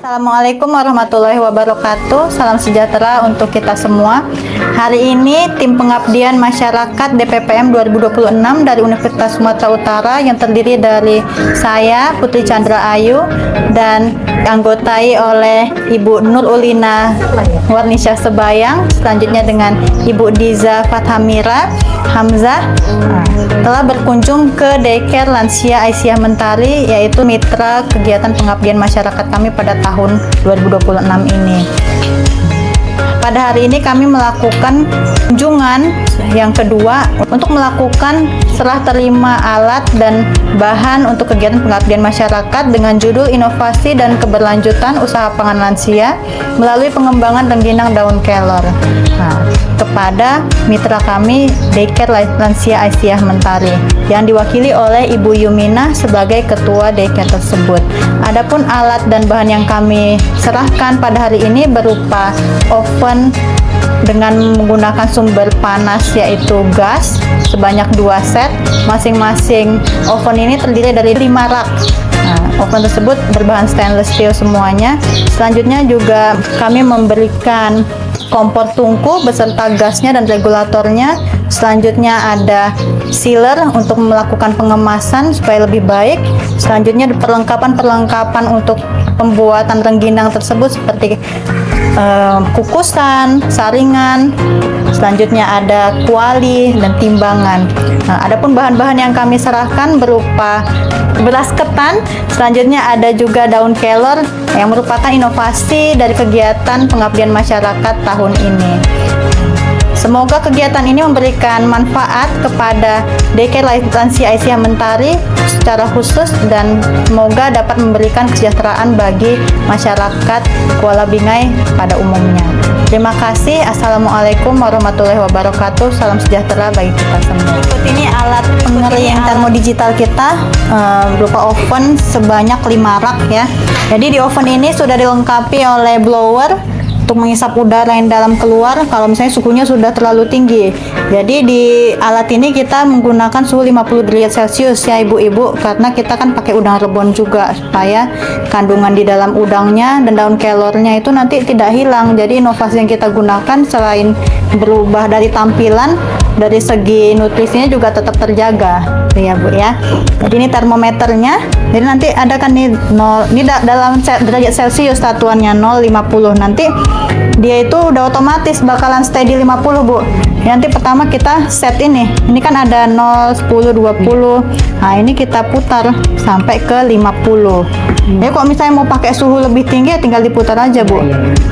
Assalamualaikum warahmatullahi wabarakatuh. Salam sejahtera untuk kita semua. Hari ini tim pengabdian masyarakat DPPM 2026 dari Universitas Sumatera Utara yang terdiri dari saya Putri Chandra Ayu dan dianggotai oleh Ibu Nur Ulina Warnisyah Sebayang, selanjutnya dengan Ibu Diza Fathamira Hamzah telah berkunjung ke Daycare Lansia Aisyah Mentari, yaitu mitra kegiatan pengabdian masyarakat kami pada tahun 2026 ini. Pada hari ini kami melakukan kunjungan yang kedua untuk melakukan serah terima alat dan bahan untuk kegiatan pengabdian masyarakat dengan judul Inovasi dan Keberlanjutan Usaha Pangan Lansia melalui pengembangan rengginang daun kelor. Kepada mitra kami Daycare Lansia Aisyah Mentari yang diwakili oleh Ibu Yumina sebagai ketua Daycare tersebut. Adapun alat dan bahan yang kami serahkan pada hari ini berupa oven dengan menggunakan sumber panas yaitu gas sebanyak 2 set. Masing-masing oven ini terdiri dari 5 rak. Oven tersebut berbahan stainless steel semuanya. Selanjutnya juga kami memberikan kompor tungku beserta gasnya dan regulatornya. Selanjutnya ada sealer untuk melakukan pengemasan supaya lebih baik. Selanjutnya perlengkapan untuk pembuatan rengginang tersebut seperti kukusan, saringan. Selanjutnya ada kuali dan timbangan. Adapun bahan-bahan yang kami serahkan berupa beras ketan. Selanjutnya ada juga daun kelor yang merupakan inovasi dari kegiatan pengabdian masyarakat tahun ini. Semoga kegiatan ini memberikan manfaat kepada Daycare Lansia Aisyah Mentari secara khusus dan semoga dapat memberikan kesejahteraan bagi masyarakat Kuala Bingai pada umumnya. Terima kasih. Assalamualaikum warahmatullahi wabarakatuh. Salam sejahtera bagi kita semua. Berikut ini alat pengering termodigital kita berupa oven sebanyak 5 rak ya. Jadi di oven ini sudah dilengkapi oleh blower untuk mengisap udara yang dalam keluar kalau misalnya suhunya sudah terlalu tinggi. Jadi di alat ini kita menggunakan suhu 50 derajat Celcius ya ibu-ibu, karena kita kan pakai udang rebon juga supaya kandungan di dalam udangnya dan daun kelornya itu nanti tidak hilang. Jadi inovasi yang kita gunakan selain berubah dari tampilan, dari segi nutrisinya juga tetap terjaga ya Bu ya. Jadi ini termometernya. Jadi nanti ada kan nih 0, ini dalam derajat Celcius satuannya 0,50. Nanti dia itu udah otomatis bakalan stay di 50 Bu. Nanti pertama kita set ini kan ada 0, 10, 20. Nah ini kita putar sampai ke 50. Jadi kalau misalnya mau pakai suhu lebih tinggi ya tinggal diputar aja Bu.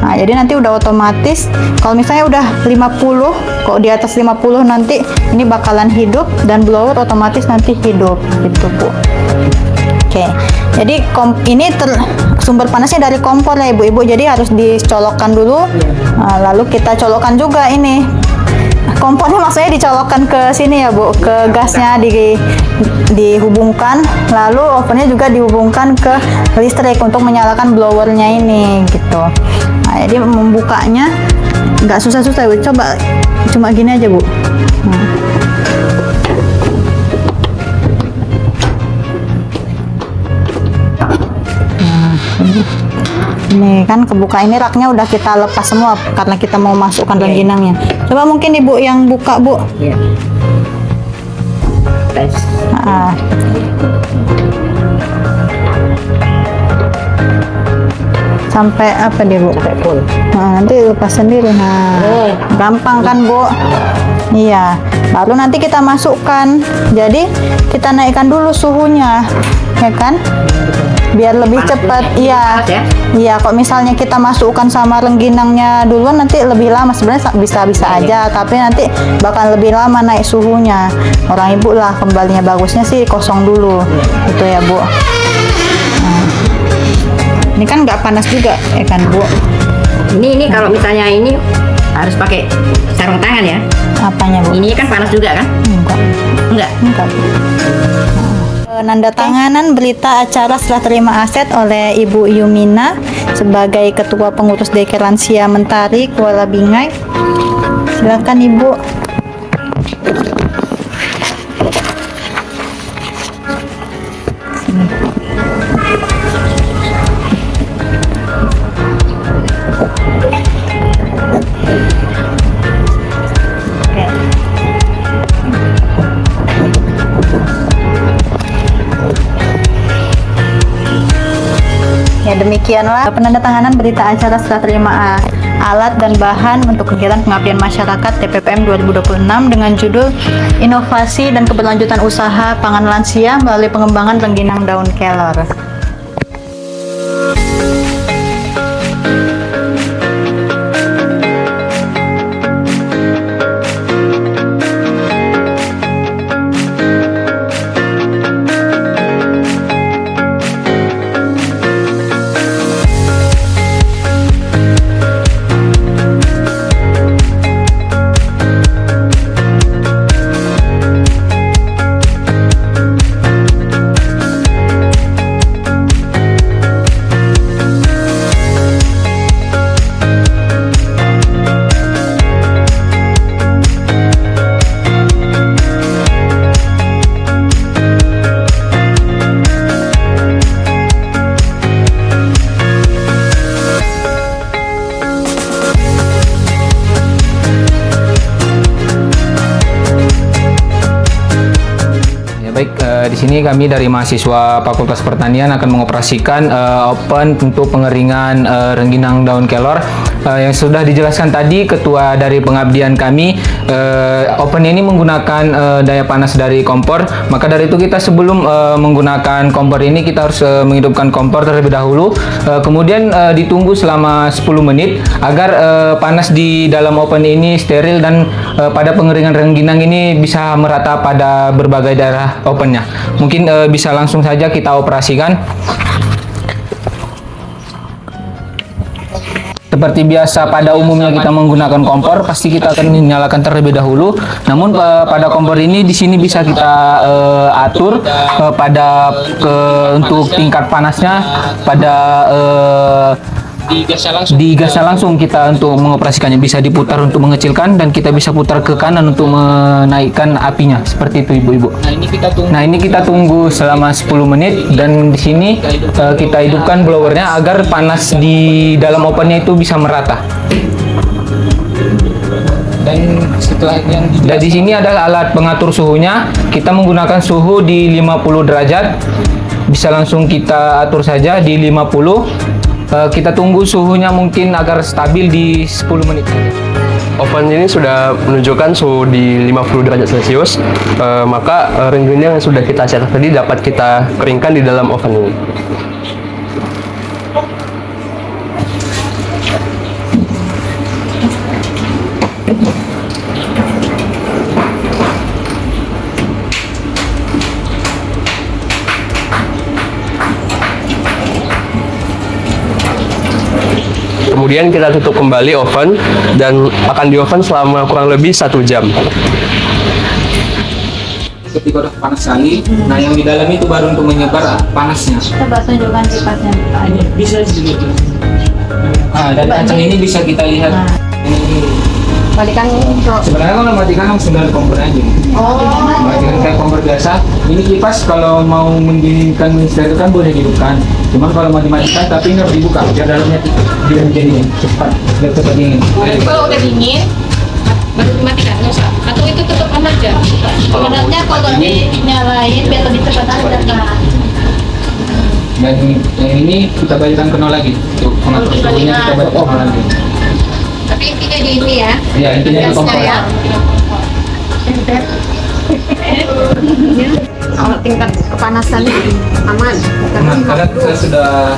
Nah jadi nanti udah otomatis. Kalau misalnya udah 50, kok di atas 50 nanti ini bakalan hidup dan blower otomatis nanti hidup gitu Bu. Oke, jadi ini sumber panasnya dari kompor ya ibu-ibu, jadi harus dicolokkan dulu. Lalu kita colokkan juga ini kompornya, maksudnya dicolokkan ke sini ya Bu, ke gasnya dihubungkan, lalu ovennya juga dihubungkan ke listrik untuk menyalakan blowernya ini gitu. Nah, jadi membukanya nggak susah-susah Bu, coba cuma gini aja Bu. Ini kan kebuka, ini raknya udah kita lepas semua karena kita mau masukkan rengginangnya. Coba mungkin ibu yang buka Bu. Iya. Sampai apa dia Bu? Sampai full. Nanti lepas sendiri. Gampang kan Bu? Iya. Baru nanti kita masukkan. Jadi kita naikkan dulu suhunya, ya kan? Biar lebih cepat. Iya. Iya, kok misalnya kita masukkan sama rengginangnya duluan nanti lebih lama. Sebenarnya bisa-bisa aja, tapi nanti bakal lebih lama naik suhunya. Orang ibu lah kembalinya bagusnya sih kosong dulu. Itu ya Bu. Ini kan nggak panas juga ya kan Bu. Ini kalau misalnya ini harus pakai sarung tangan ya. Apanya Bu? Ini kan panas juga kan? Enggak. Penandatanganan berita acara serah terima aset oleh Ibu Yumina sebagai Ketua Pengurus Daycare Lansia Mentari Kuala Bingai. Silakan Ibu. Demikianlah penandatanganan berita acara serah terima alat dan bahan untuk kegiatan pengabdian masyarakat TPPM 2026 dengan judul Inovasi dan Keberlanjutan Usaha Pangan Lansia melalui pengembangan rengginang daun kelor. Baik, di sini kami dari mahasiswa Fakultas Pertanian akan mengoperasikan oven untuk pengeringan rengginang daun kelor. Yang sudah dijelaskan tadi Ketua dari pengabdian kami, oven ini menggunakan daya panas dari kompor. Maka dari itu kita sebelum menggunakan kompor ini kita harus menghidupkan kompor terlebih dahulu. Kemudian ditunggu selama 10 menit agar panas di dalam oven ini steril dan pada pengeringan rengginang ini bisa merata pada berbagai daerah ovennya. Mungkin bisa langsung saja kita operasikan. Seperti biasa pada umumnya kita menggunakan kompor, pasti kita akan menyalakan terlebih dahulu. Namun pada kompor ini di sini bisa kita atur untuk tingkat panasnya pada digasnya langsung kita untuk mengoperasikannya, bisa diputar untuk mengecilkan dan kita bisa putar ke kanan untuk menaikkan apinya seperti itu ibu-ibu. Nah ini kita tunggu selama 10 menit dan di sini kita hidupkan blowernya agar panas di dalam ovennya itu bisa merata. Dan setelah yang di sini ada alat pengatur suhunya. Kita menggunakan suhu di 50 derajat. Bisa langsung kita atur saja di 50. Kita tunggu suhunya mungkin agar stabil di 10 menit. Oven ini sudah menunjukkan suhu di 50 derajat Celcius, maka rengginang yang sudah kita cetak tadi dapat kita keringkan di dalam oven ini. Kemudian kita tutup kembali oven dan akan di oven selama kurang lebih 1 jam. Ketika udah panas sekali, nah yang di dalam itu baru untuk menyebar panasnya. Coba tunjukkan kipasnya. Bisa dilihat. Dan kacang ini bisa kita lihat. Balikan Sebenarnya kalau matikan langsung dari kompor aja. Matikan kayak kompor biasa. Ini kipas kalau mau mendinginkan, mensterilkan boleh dihidupkan. Cuman kalau mau dimatikan, tapi ini harus dibuka biar dalamnya tidak menjadi cepat, biar cepat dingin. Kalau udah dingin baru dimatikan, nggak usah. Atau itu tetap panas aja. Sebenarnya kalau dinyalain biar lebih cepat aja kan. Dan yang ini kita balikkan ke nol lagi. Untuk pengatur suhunya kita balik ke nol lagi. Tapi intinya di ini ya. Ya intinya di kompor. Ya. kalau tingkat kepanasannya aman. Karena kita sudah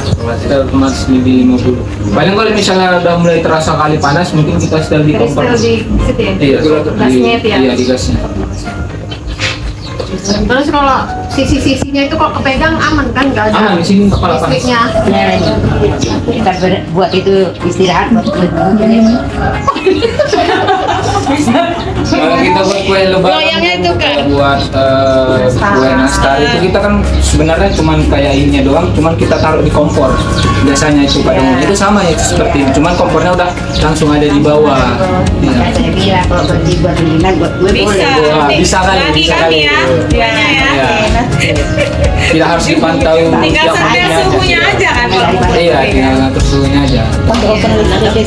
otomatis di 50. Paling kalau misalnya udah mulai terasa kali panas, mungkin kita setel di kompor. Di situ ya? Iya, Gasnya itu ya? Iya, di gasnya. Terus kalau sisi-sisinya itu kalau kepegang aman kan? Nggak ada Aman, di sini kepala panas. listriknya. Kita buat itu istirahat Kalau kita buat kue lebaran, Goyangnya itu kan? buat kue nastar itu kita kan sebenarnya cuman kayak ininya doang, cuman kita taruh di kompor. Biasanya itu pada umumnya itu sama ya seperti ini, cuman kompornya udah langsung ada di bawah. Iya. saya bilang kalau berhenti buat rengginang buat gue Bisa. boleh. Wah, bisa kali, Lagi bisa kan kali. ya. Dianya ya. Iya. Tidak harus dipantau Tinggal tiap setel menitnya suhunya aja kan. Iya, tinggal ngatur suhunya aja.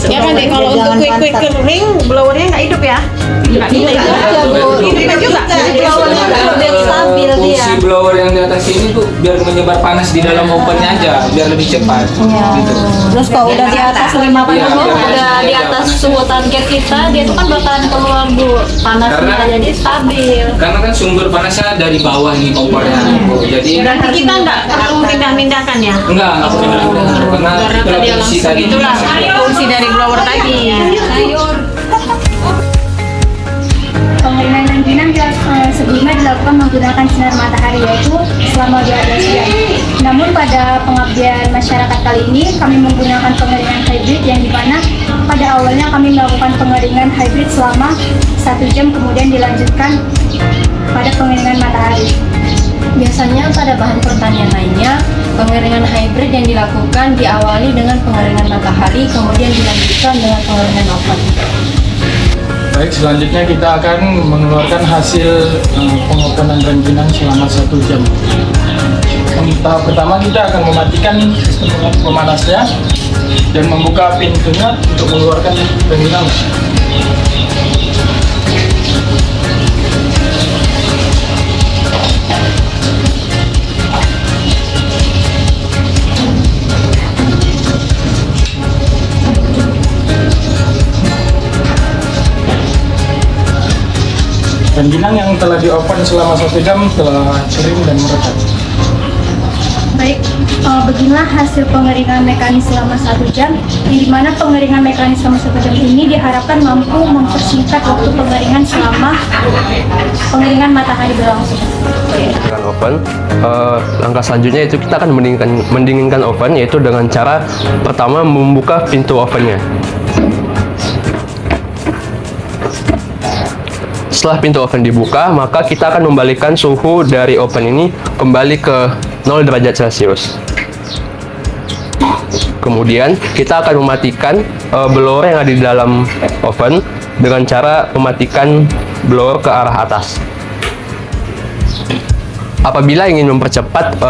Ya kan deh, kalau untuk kue kering blowernya nggak hidup ya? Nggak bisa. Iya, Bu. Hidup juga. Blowernya biar stabil dia. Fungsi blower yang atas sini tuh biar menyebar panas di dalam ovennya aja, biar lebih cepat. Gitu. Terus kalau udah di atas 50, Iya, udah di iya. atas suhu target kita, dia itu kan bakalan keluar Bu panasnya, Karena- jadi stabil. Karena kan sumber panasnya dari bawah nih kompornya. Jadi Berarti kita nggak perlu pindah-pindahkan ya? enggak perlu karena Karena itulah tadi fungsi langsung tadi. itulah fungsi dari blower tadi. Pengeringan rengginang sebelumnya dilakukan menggunakan sinar matahari yaitu selama 12 jam. Namun pada pengabdian masyarakat kali ini kami menggunakan pengeringan hybrid yang dimana pada awalnya kami melakukan pengeringan hybrid selama 1 jam kemudian dilanjutkan pada pengeringan matahari. Biasanya pada bahan pertanian lainnya, pengeringan hybrid yang dilakukan diawali dengan pengeringan matahari, kemudian dilanjutkan dengan pengeringan oven. Baik, selanjutnya kita akan mengeluarkan hasil pengopenan rengginang selama 1 jam. Tahap pertama kita akan mematikan sistem pemanasnya dan membuka pintunya untuk mengeluarkan rengginang. Rengginang yang telah di-oven selama 1 jam telah kering dan merekat. Baik, beginilah hasil pengeringan mekanis selama 1 jam, yang dimana pengeringan mekanis selama 1 jam ini diharapkan mampu mempersingkat waktu pengeringan selama pengeringan matahari berlangsung. Dengan oven, langkah selanjutnya itu kita akan mendinginkan oven, yaitu dengan cara pertama membuka pintu ovennya. Setelah pintu oven dibuka, maka kita akan membalikkan suhu dari oven ini kembali ke 0 derajat Celcius. Kemudian kita akan mematikan blower yang ada di dalam oven dengan cara mematikan blower ke arah atas. Apabila ingin mempercepat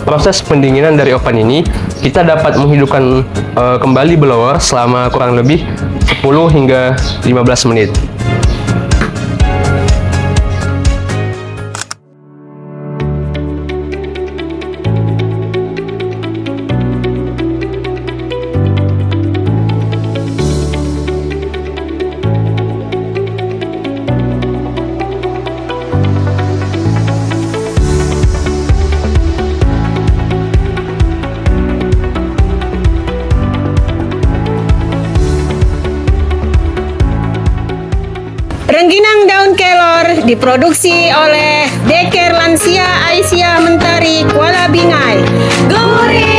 proses pendinginan dari oven ini, kita dapat menghidupkan kembali blower selama kurang lebih 10 hingga 15 menit. Rengginang daun kelor diproduksi oleh Deker Lansia Aisyah Mentari Kuala Bingai. Gurih!